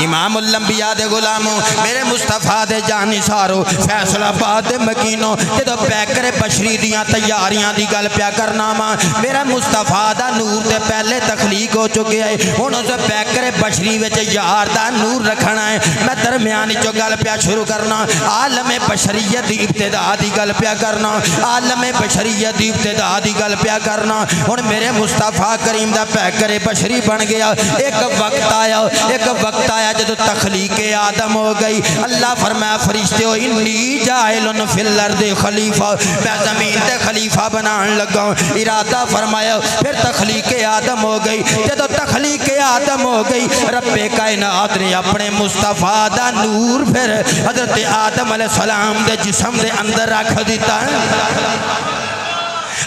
امام الانبیاء دے غلاموں میرے مصطفیٰ دے جانی سارو فیصلہ آباد دے مکینوں جدو پیکر بشری دیاں تیاریاں دی گل پیا کرنا ماں میرا مصطفیٰ دا نور دے پہلے تخلیق ہو چکے ہیں انہوں سے پیکر بشری وچ یار دا نور رکھنا ہے میں درمیانی جو گل پیا شروع کرنا عالم بشریت دی ابتدا دی گل پیا کرنا عالم بشریت دی ابتدا دی گل پیا کرنا اور میرے مصطفیٰ کریم دا پیکر بشری بن گیا ایک وقت آیا جدو تخلیق آدم ہو گئی اللہ فرمایا فرشتے ہو انی جاہل فی الارض خلیفہ میں زمین تے خلیفہ بنان لگا ارادہ فرمایا پھر تخلیق آدم ہو گئی جدو تخلیق آدم ہو گئی رب کائنات نے اپنے مصطفیٰ دا نور پھر حضرت آدم علیہ السلام دے جسم دے اندر رکھ دیتا ہے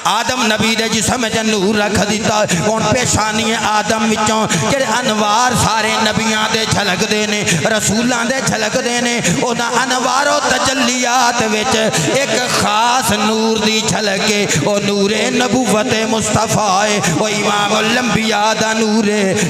آدم نبی دے جسم میں نور رکھ دیتا کون پیشانی آدم وچوں جڑے انوار سارے نبیاں دے جھلک دینے رسولاں دے جھلک دینے اونا انوار و تجلیات وچ ایک خاص نور دی جھلکے او نور نبوت مصطفیٰ او امام الانبیاء دا نور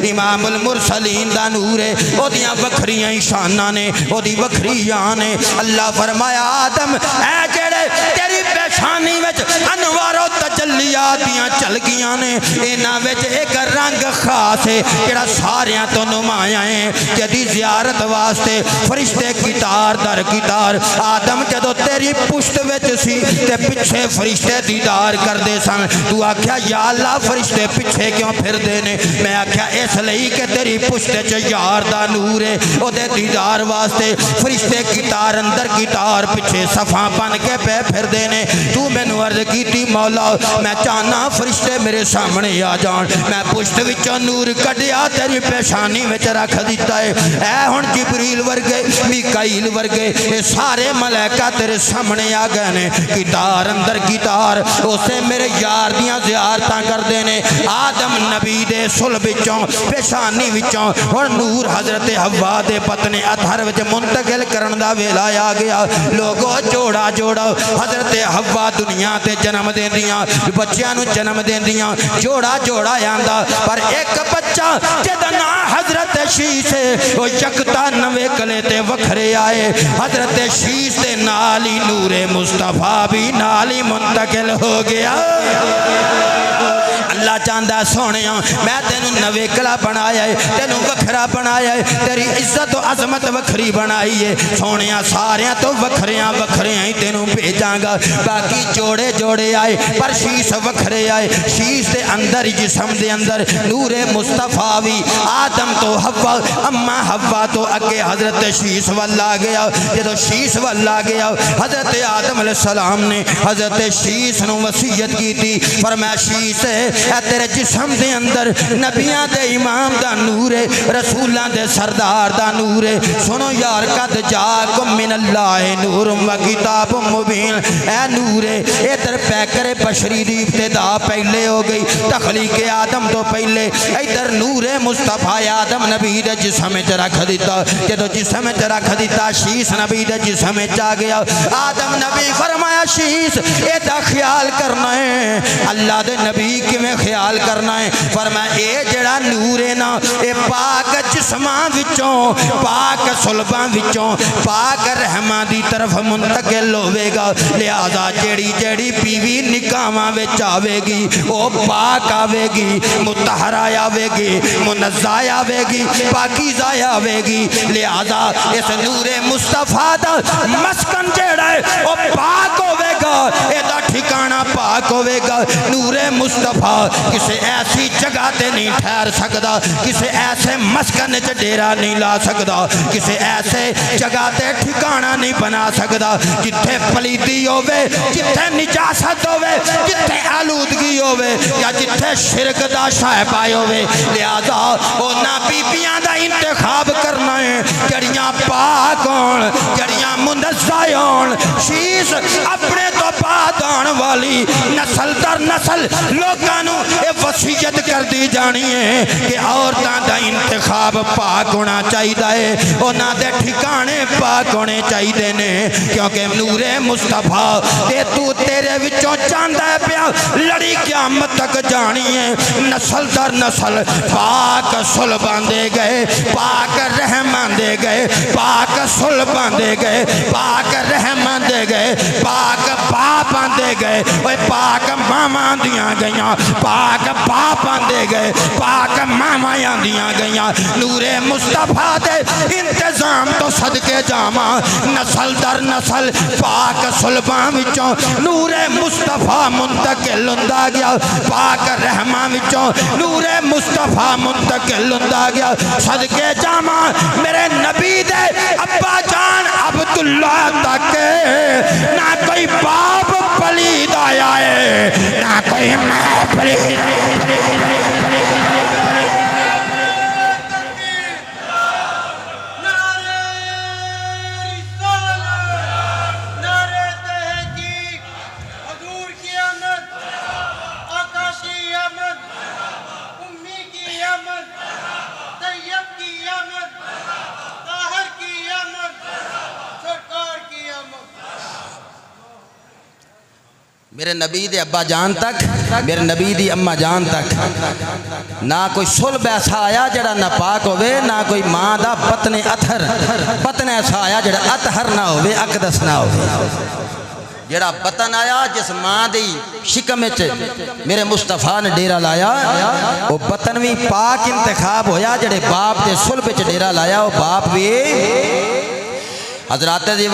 امام المرسلین دا نور او دیاں وکھریاں شاناں نے او دی وکھریاں نے اللہ فرمایا آدم اے جڑے تیری پیشانی وچ انوار و تجلیات دیاں چل گیاں نے اینا وچ ایک رنگ خاص ہے جڑا ساریاں تو نمایاں ہیں جدی زیارت واسطے فرشتے کتار در کتار آدم جدو تیری پشت وچ سی تے پچھے فرشتے دیدار کر دے سن تو آکھیا یا اللہ فرشتے پچھے کیوں پھر دینے میں آکھیا اس لئی کہ تیری پشت چ یار دا نور ہے او دے دیدار واسطے فرشتے کتار اندر کتار پچھے صفاں بن کے پھر دینے تو مینوں عرض کیتی مولا میں چاہنا فرشتے میرے سامنے آ جان میں پشت وچوں نور کڈیا تیری پیشانی وچ رکھ دیتا ہے اے ہن جبریل ورگے میکائیل ورگے اے سارے ملائکہ تیرے سامنے آ گئے نے کتار اندر کتار اسے میرے یار دیاں زیارتاں کر دینے آدم نبی دے صلب وچوں پیشانی وچوں اور نور حضرت حوا دے پتن اطہر وچ منتقل کرن دا ویلا آ گیا لوگو جوڑا جوڑا حضرت حوا دنیا تے جنم دے دیاں بچیاں نو جنم دین دیاں جوڑا جوڑا آندا پر ایک بچہ جدا نا حضرت شیش ہے وہ یکتا نوے کلے تے وکھرے آئے حضرت شیش تے نالی نور مصطفیٰ بھی نالی منتقل ہو گیا اللہ چاندہ سونیاں میں تینوں نوے کلا بنایا ہے تینوں وکھرا بنایا ہے تیری عزت و عظمت وکھری بنائی ہے سونیاں ساریاں تو وکھریاں ہی تینوں بھیجاں گا باقی جوڑے جوڑے آئے پر شیش وکھرے آئے شیش دے اندر جسم دے اندر نور مصطفیٰ بھی آدم تو حوا اما حوا تو اگے حضرت شیش والا گیا جدو شیش والا گیا حضرت آدم علیہ السلام نے حضرت شیش نو وصیت کی تھی فرمایا شیش اے تیرے جسم دے اندر نبیاں دے امام دا نور ہے رسولاں دے سردار دا نور ہے سنو یار قد جاکم من اللہ نور و کتاب مبین اے نور ہے اے در پیکر بشری دی ابتدا پہلے ہو گئی تخلیق آدم تو پہلے ادھر نور مصطفیٰ آدم نبی دے جسم چ رکھ دیتا جدو جسم چ رکھ دیتا شیش نبی دے جسم چ گیا آدم نبی فرمایا شیش اے دا خیال کرنا ہے اللہ دے نبی کی میں خیال کرنا ہے فرمایا اے جڑا نور ہے نا اے پاک جسماں وچوں پاک صلباں وچوں پاک رحماں دی طرف منتقل ہوے گا لہذا جیڑی جیڑی بیوی نکاحاں وچ آوے گی او پاک آوے گی مطہرہ آوے گی منزہ آوے گی پاکیزہ آوے گی لہذا اس نور مصطفیٰ دا مسکن جیڑا ہے او پاک ہوے گا اے دا ٹھکانہ پاک ہوے گا نور مصطفیٰ کسے ایسی جگہ تے نہیں ٹھہر سکدا کسے ایسے مسکن چ ڈیرا نہیں لا سکدا کسے ایسے جگہ تے ٹھکانہ نہیں بنا سکدا جتھے پلیتی ہوے جتھے نجاست ہوے جتھے آلودگی ہوے یا جتھے شرک دا شائبہ ہوے لہذا اونا بیبیاں دا انتخاب کرنا ہے جڑیاں پاک ہون جڑیاں منزہ ہون شیش اپنے تو بعد آن والی نسل در نسل لوگانو اے وصیت کر دی جانی ہے کہ عورتاں دا انتخاب پاک ہونا چاہیے ہے اونا دے ٹھکانے پاک ہونے چاہیے نے کیونکہ نور مصطفیٰ تے تو تیرے وچوں چاندہ ہے پیا لڑی قیامت تک جانی ہے نسل در نسل پاک صلبان دے گئے پاک رحمان دے دے گئے پاک صلباں دے گئے پاک رحماں دے گئے پاک باپاں دے گئے پاک ماماں دیاں گئیاں پاک باپاں دے گئے پاک مامایاں دیاں گئیاں نور مصطفیٰ دے انتظام تو صدقے جاواں نسل در نسل پاک صلباں وچوں نور مصطفیٰ منتقل ہوندا گیا پاک رحماں وچوں نور مصطفیٰ منتقل ہوندا گیا صدقے جاواں میرے نبی دے ابا جان عبداللہ تک نہ کوئی باپ پلید آیا ہے نہ کوئی ماں پلید میرے نبی دے ابا جان تک میرے نبی دی اماں جان تک نہ کوئی صلب ایسا آیا جڑا ناپاک ہوئے نہ کوئی ماں دا بطن ایسا آیا جڑا اطہر نہ ہوئے اقدس نہ ہوئے جڑا بطن آیا جس ماں دی شکم میرے مصطفیٰ نے ڈیرہ لایا وہ بطن بھی پاک انتخاب ہویا جڑے باپ دے صلب ڈیرہ لایا وہ باپ بھی حضرات دی